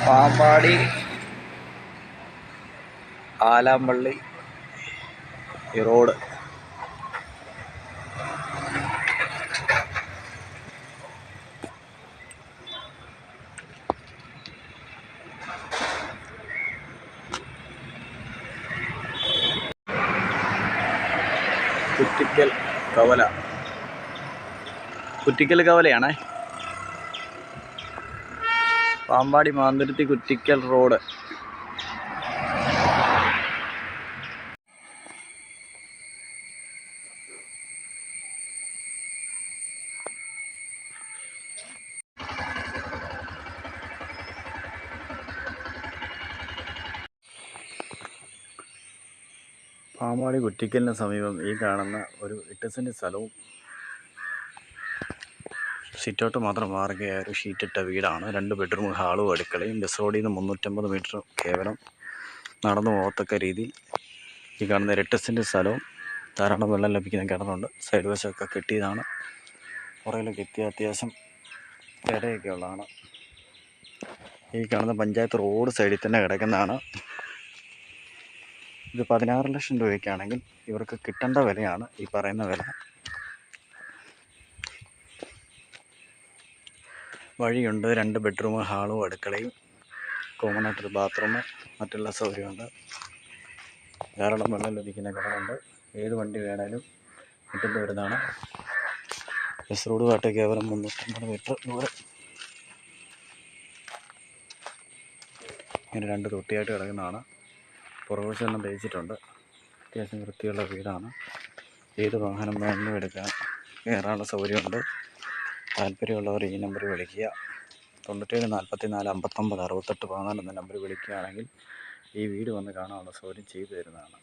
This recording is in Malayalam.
പാമ്പാടി ആലാമ്പള്ളി റോഡ്. കുറ്റിക്കൽ കവല, കുറ്റിക്കൽ കവലയാണേ. പാമ്പാടി മാന്തുരുത്തി കുറ്റിക്കൽ റോഡ്. പാമ്പാടി കുറ്റിക്കലിന് സമീപം ഈ കാണുന്ന ഒരു 8 സെൻറ്റ് സ്ഥലവും സിറ്റൗട്ട് മാത്രം മാറുകയായ ഒരു ഷീറ്റിട്ട വീടാണ്. 2 ബെഡ്റൂം, ഹാളും അടുക്കളയും. ബസ് റോഡിൽ നിന്ന് 350 മീറ്റർ കേവലം നടന്നു പോകത്തക്ക രീതിയിൽ ഈ കാണുന്ന 8 സെൻറ്റ് സ്ഥലവും ധാരാളം വെള്ളം ലഭിക്കുന്ന കിണറുണ്ട്. സൈഡ് വശമൊക്കെ കെട്ടിയതാണ്. പുറകിലൊക്കെ അത്യാവശ്യം ഇടയൊക്കെ ഉള്ളതാണ്. ഈ കാണുന്ന പഞ്ചായത്ത് റോഡ് സൈഡിൽ തന്നെ കിടക്കുന്നതാണ്. ഇത് 16 ലക്ഷം രൂപയ്ക്കാണെങ്കിൽ ഇവർക്ക് കിട്ടേണ്ട വിലയാണ് ഈ പറയുന്ന വില. വഴിയുണ്ട്, 2 ബെഡ്റൂം, ഹാളും അടുക്കളയും, കോമൺ ആയിട്ടൊരു ബാത്റൂം, മറ്റുള്ള സൗകര്യമുണ്ട്. ധാരാളം വെള്ളം ലഭിക്കുന്ന കിണറുണ്ട്. ഏത് വണ്ടി വേണേലും മുറ്റത്ത് വരുന്നതാണ്. ബസ് റോഡുമായിട്ട് കേവലം 350 മീറ്റർ ദൂരം. ഇങ്ങനെ 2 തൊട്ടിയായിട്ട് കിടക്കുന്നതാണ്. പുറകുവശമെല്ലാം തേച്ചിട്ടുണ്ട്. അത്യാവശ്യം വൃത്തിയുള്ള വീടാണ്. ഏത് വാഹനം വേണമെങ്കിലും എടുക്കാൻ കയറാനുള്ള സൗകര്യമുണ്ട്. താല്പര്യമുള്ളവർ ഈ നമ്പറിൽ വിളിക്കുക. 97 44 59 68 14 എന്ന നമ്പറിൽ വിളിക്കുകയാണെങ്കിൽ ഈ വീട് വന്ന് കാണാനുള്ള സൗകര്യം ചെയ്തു തരുന്നതാണ്.